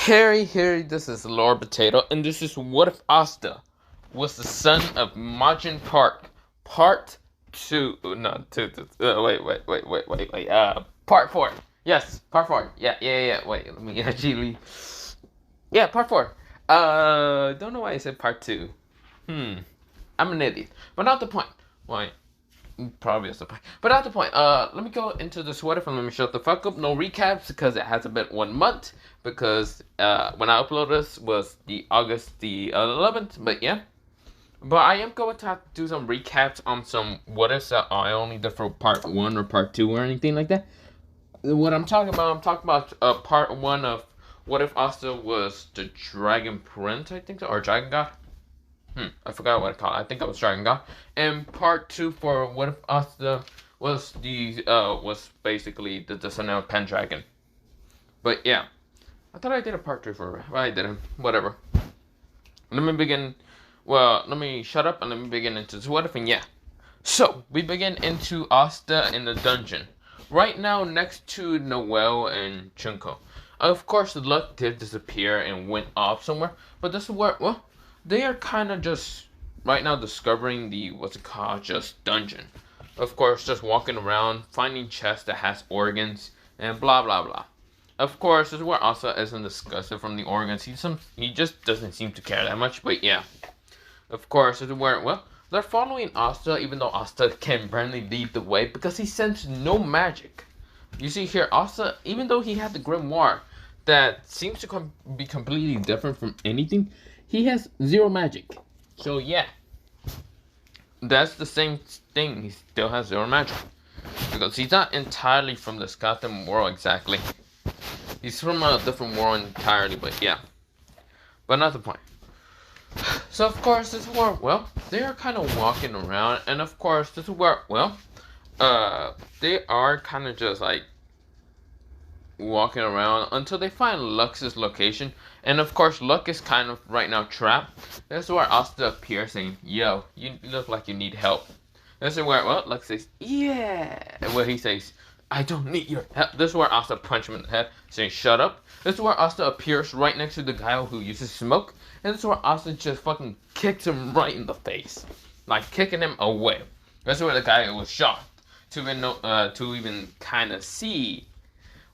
Harry, this is Lord Potato, and this is What If Asta was the son of Mujin Part 2. No, 2. Wait. Part 4. Yes, Part 4. Yeah. Wait, let me actually. Yeah, Part 4. Don't know why I said Part 2. I'm an idiot. But not the point. Why? Probably is the point. But not the point. Let me go into this What If and let me shut the fuck up. No recaps because it hasn't been 1 month. Because when I uploaded this was the August the 11th. But yeah. But I am going to have to do some recaps on some What Ifs that I only did for Part 1 or Part 2 or anything like that. What I'm talking about Part 1 of What If Asta was the Dragon Prince, I think so, or Dragon God. I forgot what I called it. I think I was Dragon God. And Part 2 for What If Asta was was basically the son of Pendragon. But yeah. I thought I did a Part 2 for it. Well, I didn't. Whatever. Let me shut up and let me begin into this What If, and yeah. So, we begin into Asta in the dungeon. Right now, next to Noelle and Chunko. Of course, Luck did disappear and went off somewhere. But this is where, they are kind of just, right now, discovering the, just dungeon. Of course, just walking around, finding chests that has organs, and blah, blah, blah. Of course, this is where Asta isn't disgusted from the organs. He just doesn't seem to care that much, but yeah. Of course, this is where, they're following Asta, even though Asta can barely lead the way, because he sends no magic. You see here, Asta, even though he had the grimoire, that seems to be completely different from anything, he has zero magic. So yeah, that's the same thing. He still has zero magic because he's not entirely from this Gotham world exactly. He's from a different world entirely, but yeah. But not the point. So of course this is where they are kind of walking around, and of course this is where they are kind of just like walking around until they find Lux's location. And of course Lux is kind of right now trapped. This is where Asta appears saying, "Yo, you look like you need help." This is where Lux says, "Yeah," and where he says, "I don't need your help." This is where Asta punches him in the head, saying, "Shut up." This is where Asta appears right next to the guy who uses smoke. And this is where Asta just fucking kicks him right in the face. Like, kicking him away. This is where the guy was shocked to even kind of see,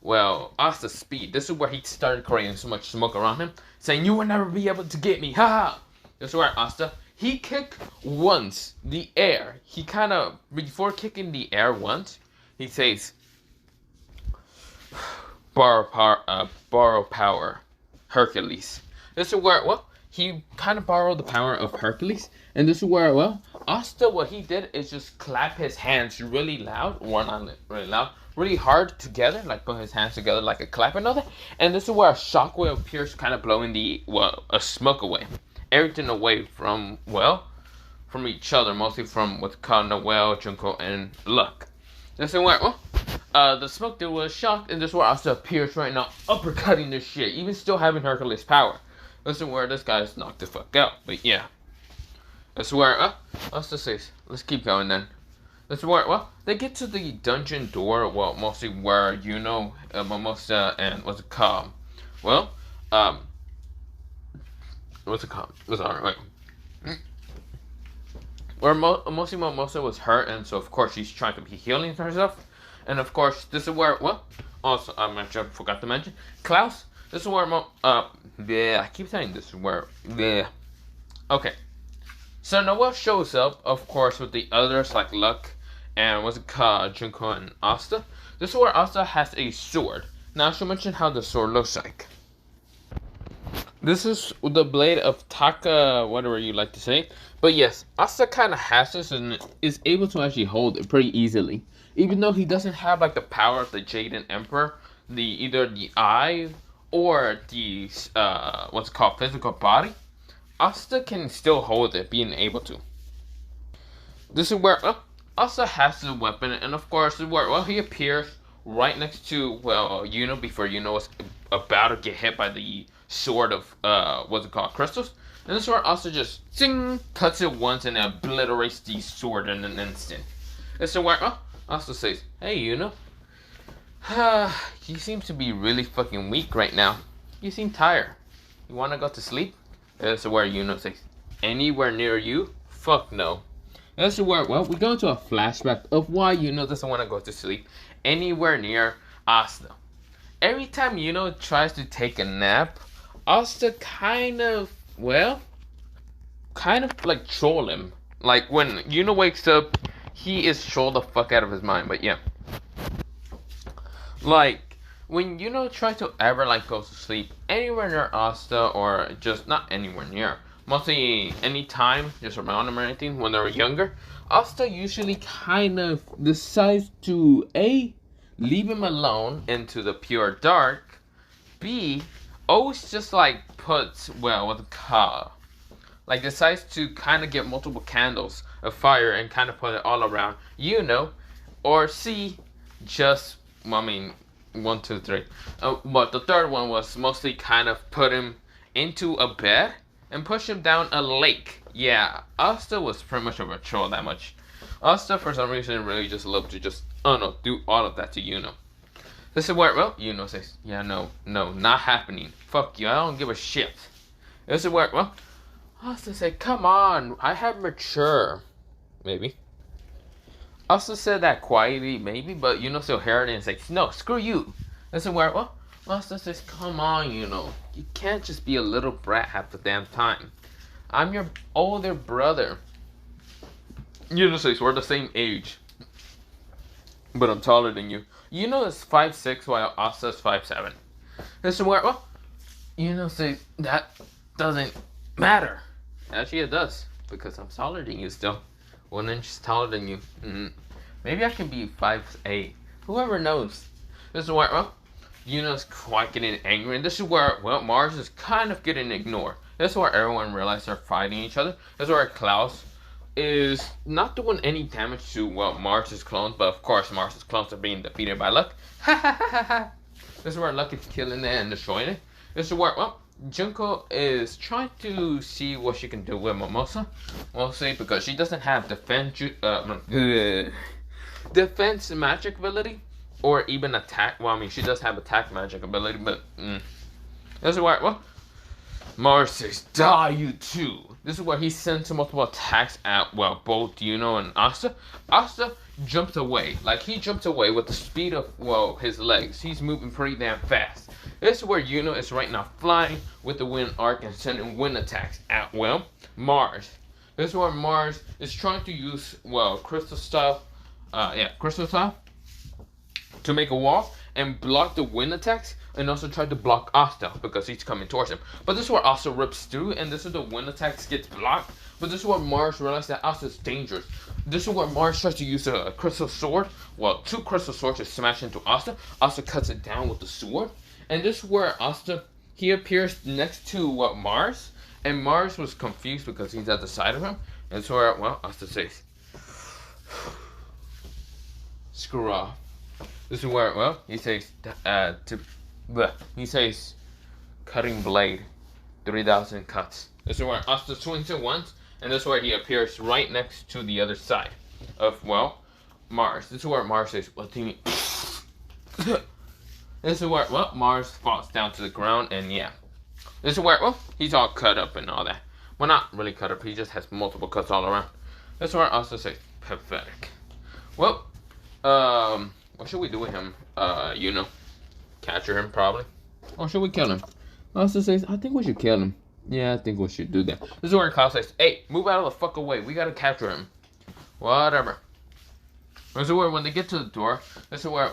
Asta's speed. This is where he started creating so much smoke around him, saying, "You will never be able to get me, haha." This is where Asta, he kicked once the air. He kind of, before kicking the air once, he says, borrow power, Hercules. This is where, he kind of borrowed the power of Hercules. And this is where, Asta, what he did is just clap his hands really loud, or not really loud, really hard together, like put his hands together like a clap and all that. And this is where a shockwave appears, kind of blowing a smoke away. Everything away from each other, mostly from what's called Noelle, Junko, and Luck. This is where, the smoke dude was shocked, and this is where Asta appears right now, uppercutting this shit, even still having Hercules power. This is where this guy's knocked the fuck out, but yeah. This is where, Asta says, let's keep going then. This is where, they get to the dungeon door, mostly where, Mimosa and, what's it called? What's it called? Wait. Where mostly Mimosa was hurt, and so of course she's trying to be healing herself. And of course, this is where, also, I forgot to mention, Klaus, this is where, I keep saying this is where, okay. So Noelle shows up, of course, with the others like Luck and what's it called, Junko and Asta. This is where Asta has a sword. Now I should mention how the sword looks like. This is the blade of Taka, whatever you like to say. But yes, Asta kind of has this and is able to actually hold it pretty easily. Even though he doesn't have like the power of the Jaden Emperor, either the eye or the physical body, Asta can still hold it, being able to. This is where Asta has the weapon, and of course this is where he appears right next to before was about to get hit by the sword of crystals. And this is where Asta just cuts it once and obliterates the sword in an instant. This is where Asta says, "Hey, you seem to be really fucking weak right now." you seem tired. You wanna go to sleep? This is where Yuno says, anywhere near you? Fuck no. This is where, well, we go into a flashback of why Yuno doesn't want to go to sleep anywhere near Asta. Every time Yuno tries to take a nap, Asta kind of like troll him. Like when Yuno wakes up, he is trolled the fuck out of his mind. But yeah, like when Yuno tries to ever like go to sleep anywhere near Asta, or just not anywhere near, mostly any time just around him or anything when they were younger, Asta usually kind of decides to A, leave him alone into the pure dark, B, always just like puts, well, what the car, like decides to kind of get multiple candles of fire and kind of put it all around, or C, just, well, I mean, 1, 2, 3. But the third one was mostly kind of put him into a bed and push him down a lake. Yeah, Asta was pretty much of a troll that much. Asta, for some reason, really just loved to just, do all of that to Yuno. This is where, well, Yuno says, yeah, no, not happening. Fuck you, I don't give a shit. This is where, well, Asta said, come on, I have mature. Maybe. Asta said that quietly, maybe, but Yuno still heard it and says, no, screw you. This is where, well, Asta says, come on, Yuno. You can't just be a little brat half the damn time. I'm your older brother. Yuno says, we're the same age. But I'm taller than you. Yuno is 5'6", while Asta is 5'7". This is where, well, Yuno says, that doesn't matter. Actually, it does. Because I'm taller than you still. 1 inch taller than you. Maybe I can be 5'8". Whoever knows. This is where, well, Yuno's quite getting angry. And this is where, well, Mars is kind of getting ignored. This is where everyone realizes they're fighting each other. This is where Klaus is not doing any damage to, well, Mars's clones. But of course, Mars's clones are being defeated by Luck. This is where Luck is killing it and destroying it. This is where, well, Junko is trying to see what she can do with Mimosa. Mostly because she doesn't have defense magic ability. Or even attack. Well, I mean, she does have attack magic ability, but this is where, well, Mars says, die, you too. This is where he sends multiple attacks at, well, both Yuno and Asta. Asta jumps away. Like, he jumps away with the speed of, well, his legs. He's moving pretty damn fast. This is where Yuno is right now flying with the wind arc and sending wind attacks at, well, Mars. This is where Mars is trying to use, well, crystal style to make a wall and block the wind attacks, and also try to block Asta because he's coming towards him. But this is where Asta rips through, and this is the wind attacks gets blocked. But this is where Mars realizes that Asta is dangerous. This is where Mars tries to use a crystal sword. Well, 2 crystal swords to smash into Asta. Asta cuts it down with the sword. And this is where Asta, he appears next to, what, Mars. And Mars was confused because he's at the side of him. And so where, well, Asta says, screw off. This is where, well, he says, he says, cutting blade, 3,000 cuts. This is where Asta swings it once, and this is where he appears right next to the other side of, well, Mars. This is where Mars says, what do you mean? This is where, well, Mars falls down to the ground, and yeah. This is where, well, he's all cut up and all that. Well, not really cut up, he just has multiple cuts all around. This is where Asta says, pathetic. Well, what should we do with him? Capture him probably. Or should we kill him? Asta says, I think we should kill him. Yeah, I think we should do that. This is where Klaus says, hey, move out of the fuck away. We gotta capture him. Whatever. This is where when they get to the door, this is where,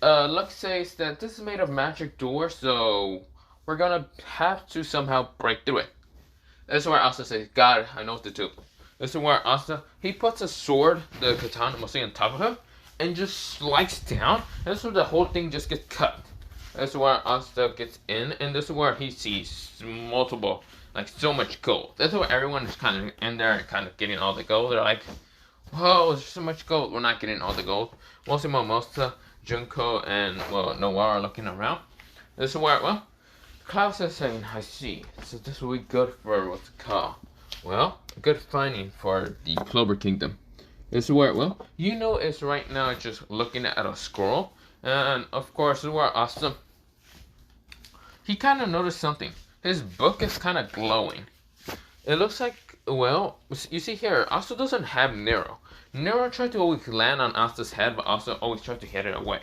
Luck says that this is made of magic door, so we're gonna have to somehow break through it. This is where Asta says, God, I know what to do. This is where Asta, he puts a sword, the katana mostly on top of him, and just slices down. And this is where the whole thing just gets cut. This is where Asta gets in, and this is where he sees multiple, like so much gold. This is where everyone is kind of in there and kind of getting all the gold. They're like, whoa, there's so much gold. We're not getting all the gold. Mostly Mimosa, Junko, and, well, Noir are looking around. This is where, well, Klaus is saying, I see. So this will be good for what's it called? Well, a good finding for the Clover Kingdom. This is where, well, Yuno is right now just looking at a scroll. And, of course, this is where Asta, he kind of noticed something. His book is kind of glowing. It looks like, well, you see here, Asta doesn't have Nero. Nero tried to always land on Asta's head, but Asta always tried to hit it away.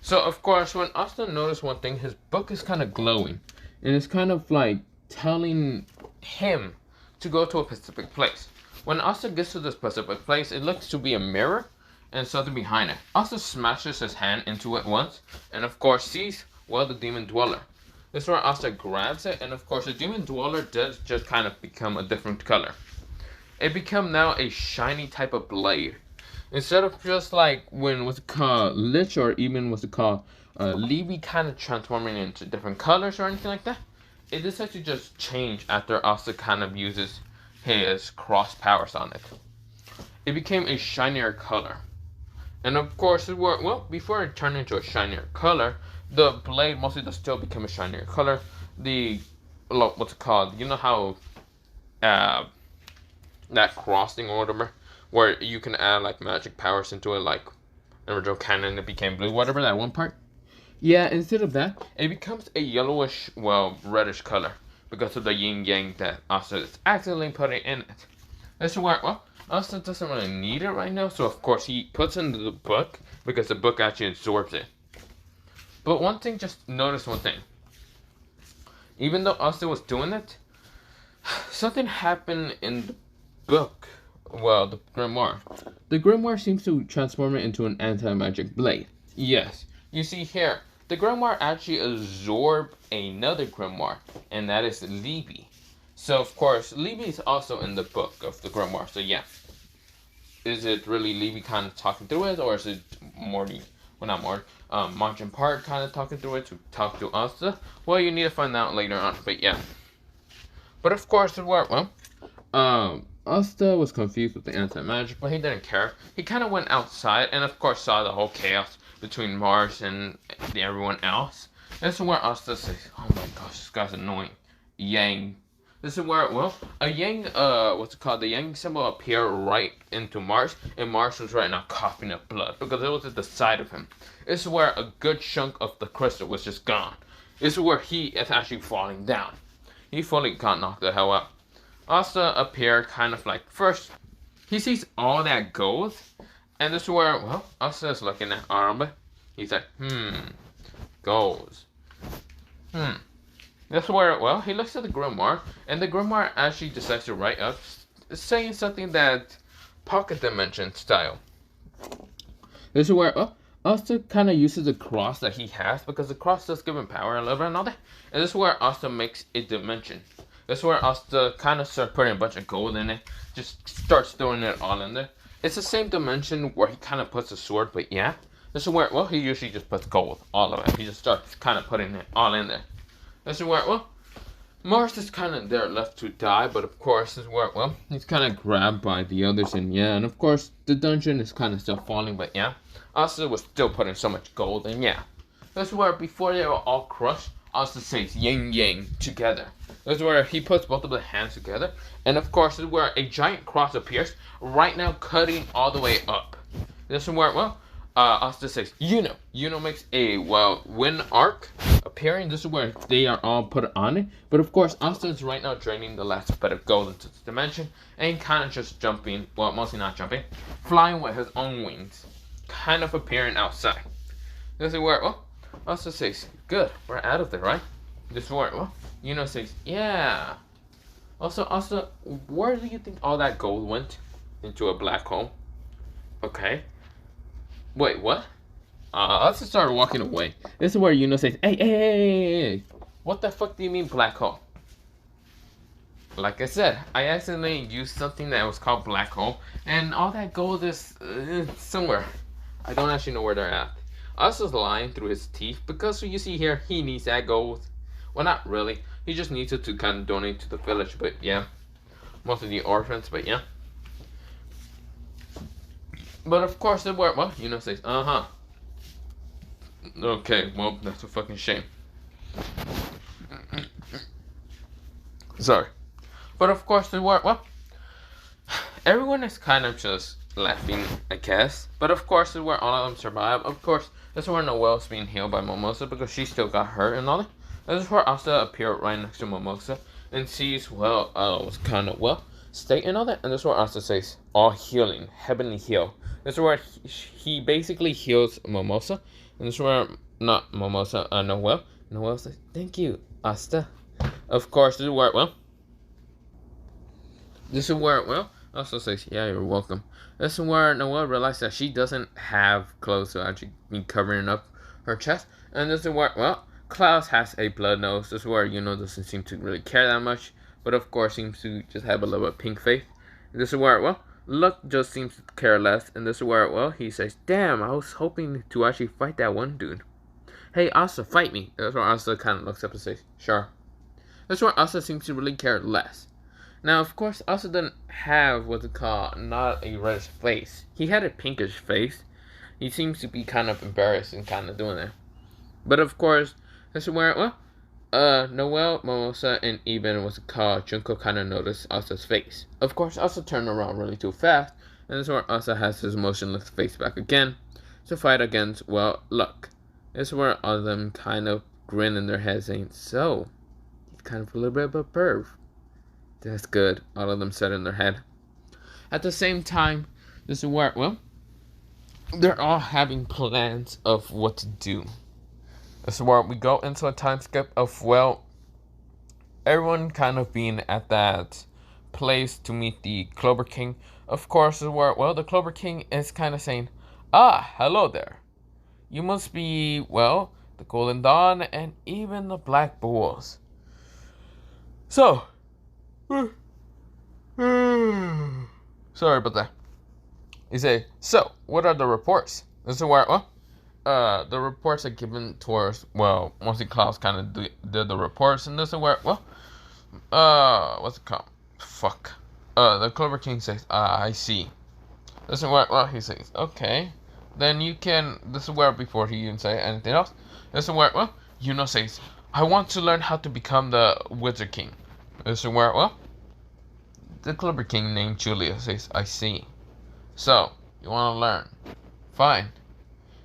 So, of course, when Asta noticed one thing, his book is kind of glowing. And it's kind of like telling him to go to a specific place. When Asta gets to this specific place, it looks to be a mirror and something behind it. Asta smashes his hand into it once, and of course sees, well, the demon dweller. This is where Asta grabs it, and of course the demon dweller does just kind of become a different color. It become now a shiny type of blade. Instead of just like when what's it called, Lich, or even what's it called, Levy kind of transforming into different colors or anything like that. It decides to just change after Asta kind of uses his cross powers on it. It became a shinier color. And of course, before it turned into a shinier color, the blade mostly does still become a shinier color. What's it called? You know how that crossing or whatever, where you can add like magic powers into it, like original cannon, it became blue, whatever, that one part. Yeah, instead of that, it becomes a yellowish, reddish color because of the yin yang that Asta is accidentally putting in it. This is where, Asta doesn't really need it right now, so of course he puts it into the book because the book actually absorbs it. But one thing, just notice one thing. Even though Asta was doing it, something happened in the book. Well, the grimoire. The grimoire seems to transform it into an anti-magic blade. Yes, you see here, the grimoire actually absorbed another grimoire, and that is Libby. So of course, Libby is also in the book of the grimoire. So yeah, is it really Libby kind of talking through it, or is it Morty? Well, not Morty. Mujin Park kind of talking through it to talk to Asta? Well, you need to find out later on. But yeah. But of course, Asta was confused with the anti-magic, but he didn't care. He kind of went outside and of course saw the whole chaos between Mars and everyone else. This is where Asta says, oh my gosh, this guy's annoying. Yang. This is where, a Yang, the Yang symbol appeared right into Mars, and Mars was right now coughing up blood because it was at the side of him. This is where a good chunk of the crystal was just gone. This is where he is actually falling down. He fully got knocked the hell out. Asta appeared kind of like, first, he sees all that gold, and this is where, Asta is looking at Armba. He's like, gold. That's where, he looks at the grimoire, and the grimoire actually decides to write up, saying something that pocket dimension style. This is where, Asta kind of uses the cross that he has, because the cross does give him power a little bit and all that. And this is where Asta makes a dimension. This is where Asta kind of starts putting a bunch of gold in it, just starts throwing it all in there. It's the same dimension where he kind of puts a sword, but yeah. This is where, he usually just puts gold, all of it. He just starts kind of putting it all in there. This is where, Mars is kind of there left to die, but of course, this is where, he's kind of grabbed by the others, and yeah, and of course, the dungeon is kind of still falling, but yeah, Asta was still putting so much gold, and yeah. This is where, before they were all crushed, Asta says yin yang together. This is where he puts both of the hands together, and of course, this is where a giant cross appears, right now cutting all the way up. This is where, Asta says, Yuno makes a, wind arc appearing. This is where they are all put on it. But of course, Asta is right now draining the last bit of gold into this dimension. And kind of just jumping, mostly not jumping, flying with his own wings. Kind of appearing outside. This is where, Asta says, good, we're out of there, right? This is where, Yuno says, yeah. Also, Asta, where do you think all that gold went? Into a black hole. Okay. Wait, what? Let's just start walking away. This is where Yuno says, hey. What the fuck do you mean black hole? Like I said, I accidentally used something that was called black hole, and all that gold is somewhere. I don't actually know where they're at. Asta's lying through his teeth because you see here, he needs that gold. Well, not really. He just needs it to kind of donate to the village, but yeah. Most of the orphans, but yeah. But of course, Yuno says, okay, well, that's a fucking shame. Sorry. But of course, everyone is kind of just laughing, I guess. But of course, where all of them survive. Of course, this is where Noelle's being healed by Mimosa because she still got hurt and all that. This is where Asta appeared right next to Mimosa and sees, well, was kind of, well, state and all that. And this is where Asta says, all healing, heavenly heal. This is where he basically heals Mimosa. And this is where, not Mimosa, Noelle. Noelle says, thank you, Asta. Of course, this is where, well, Asta says, yeah, you're welcome. This is where Noelle realizes that she doesn't have clothes to actually be covering up her chest. And this is where, well, Klaus has a blood nose. This is where, doesn't seem to really care that much. But of course, seems to just have a little bit of pink face. And this is where, well, Luck just seems to care less. And this is where, well, he says, damn, I was hoping to actually fight that one dude. Hey, Asta, fight me. That's where Asta kind of looks up and says, sure. That's where Asta seems to really care less. Now, of course, Asta didn't have what's it called, not a reddish face. He had a pinkish face. He seems to be kind of embarrassed and kind of doing that. But of course, this is where, well, Noelle, Mimosa, and even what's it called, Junko kind of noticed Asta's face. Of course, Asta turned around really too fast, and this is where Asta has his motionless face back again to fight against, well, Luck. This is where all of them kind of grin in their heads saying, so, he's kind of a little bit of a perv. That's good, all of them said in their head. At the same time, this is where, well, they're all having plans of what to do. This is where we go into a time skip of, well, everyone kind of being at that place to meet the Clover King. Of course, this is where, well, the Clover King is kind of saying, ah, hello there. You must be, well, the Golden Dawn and even the Black Bulls. So, sorry about that. He say, so, what are the reports? This is where, well, the reports are given towards, well, mostly Klaus kind of did the reports, and this is where, well, what's it called? Fuck. The Clover King says, I see. This is where, well, he says, okay, then you can, this is where, before he even say anything else, this is where, well, says, I want to learn how to become the Wizard King. This is where, well, the Clover King named Julia says, I see. So, you want to learn. Fine.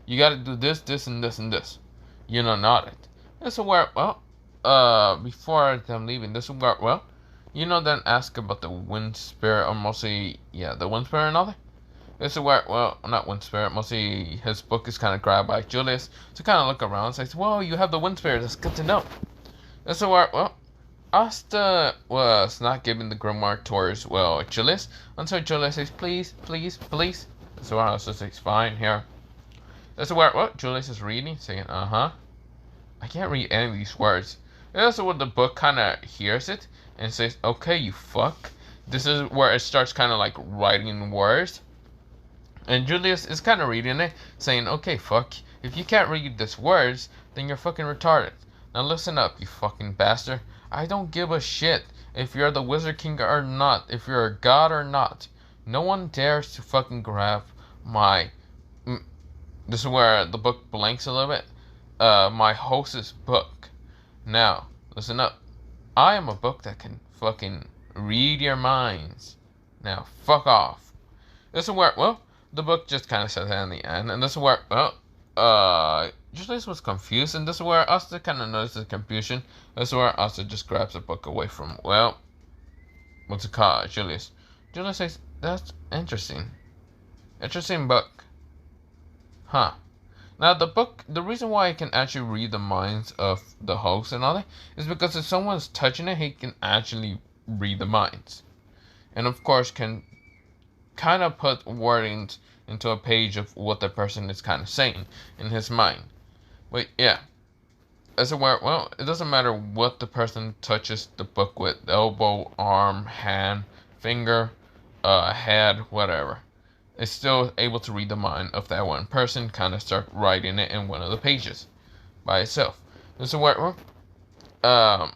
You gotta do this, this, and this, and this. Nodded. This is where, well, before them leaving, this is where, well, then ask about the Wind Spirit, or mostly, yeah, the Wind Spirit and all that. This is where, well, not Wind Spirit, mostly his book is kind of grabbed by Julius to kind of look around and says, well, you have the Wind Spirit, that's good to know. This is where, well, Asta was not giving the grimoire towards, well, Julius, until Julius says, please, please, please. This is where Asta says, fine, here. This is where, well, Julius is reading, saying, I can't read any of these words. And that's where the book kind of hears it and says, okay, you fuck. This is where it starts kind of like writing words. And Julius is kind of reading it, saying, okay, fuck. If you can't read these words, then you're fucking retarded. Now listen up, you fucking bastard. I don't give a shit if you're the Wizard King or not, if you're a god or not. No one dares to fucking grab my... This is where the book blanks a little bit. My host's book. Now, listen up. I am a book that can fucking read your minds. Now, fuck off. This is where, well, the book just kind of says that in the end. And this is where, well, Julius was confused. And this is where Asta kind of notices the confusion. This is where Asta just grabs the book away from, well, what's it called? Julius. Julius says, that's interesting. Interesting book. Huh. Now, the reason why I can actually read the minds of the host and all that is because if someone's touching it, he can actually read the minds. And of course, can kind of put wordings into a page of what the person is kind of saying in his mind. But yeah. As a word, well, it doesn't matter what the person touches the book with. Elbow, arm, hand, finger, head, whatever. Is still able to read the mind of that one person, kind of start writing it in one of the pages by itself. This is where, of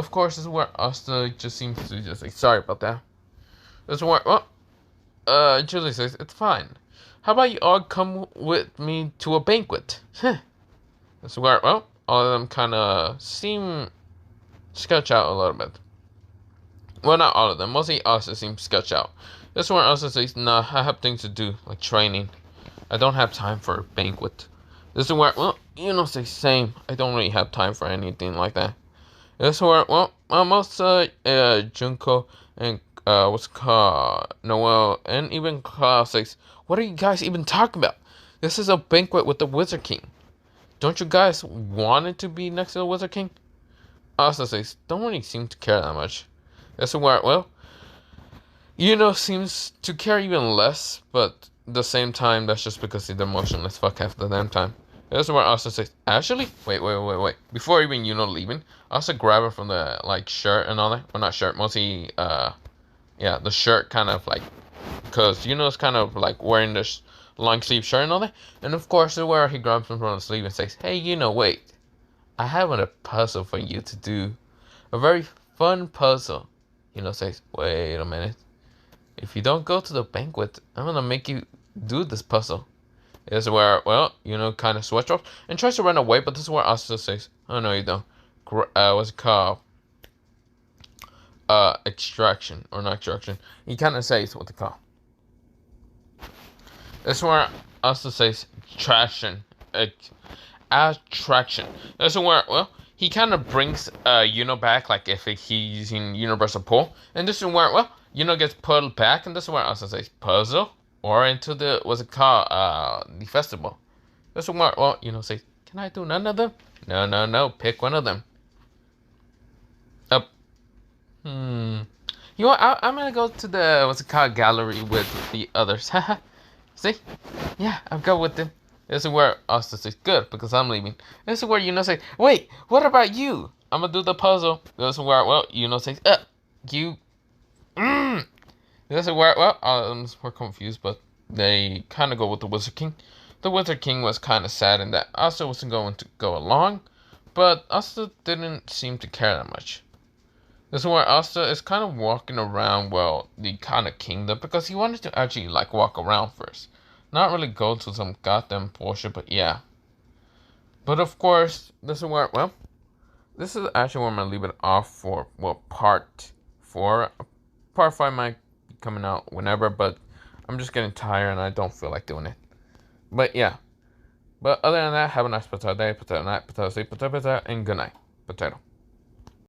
course, this is where Asta just seems to just say, sorry about that. This is where, Julie says, it's fine. How about you all come with me to a banquet? This is where, well, all of them kind of seem sketch out a little bit. Well, not all of them. Mostly Asta seems sketch out. This one also says, nah, I have things to do, like training. I don't have time for a banquet. This is where, well, say same. I don't really have time for anything like that. That's where, well, most, Junko and, what's it called, Noel, and even Klaus says, what are you guys even talking about? This is a banquet with the Wizard King. Don't you guys want it to be next to the Wizard King? Asta says, don't really seem to care that much. That's where, well, seems to care even less, but at the same time, that's just because he's emotionless fuck half the damn time. That's where Asta says, actually, wait. Before even leaving, Asta grab her from the, like, shirt and all that. Well, not shirt, mostly, yeah, the shirt kind of, like, because it's kind of, like, wearing this long sleeve shirt and all that. And, of course, that's where he grabs him from the sleeve and says, hey, wait. I have a puzzle for you to do. A very fun puzzle. Says, wait a minute. If you don't go to the banquet, I'm gonna make you do this puzzle. This is where, well, kind of switch off and tries to run away, but this is where Asta says, oh no, you don't. What's it called? Extraction, or not extraction. He kind of says what they call. This is where Asta says, attraction. Attraction. This is where, well, he kind of brings, back, like if he's using universal pull. And this is where, well, gets pulled back, and this is where Asta says, puzzle? Or into the, what's it called, the festival. This is where, well, says, can I do none of them? No, pick one of them. Up. I'm gonna go to the, what's it called, gallery with the others. See? Yeah, I'll go with them. This is where Asta says, good, because I'm leaving. This is where say, wait, what about you? I'm gonna do the puzzle. This is where, well, says, you. This is where, well, we're confused, but they kind of go with the Wizard King. The Wizard King was kind of sad in that Asta wasn't going to go along, but Asta didn't seem to care that much. This is where Asta is kind of walking around, well, the kind of kingdom, because he wanted to actually, like, walk around first. Not really go to some goddamn bullshit, but yeah. But of course, this is where, well, this is actually where I'm going to leave it off for, well, part 4. Part 5 might be coming out whenever, but I'm just getting tired and I don't feel like doing it. But yeah. But other than that, have a nice potato day, potato night, potato sleep, potato, and good night. Potato.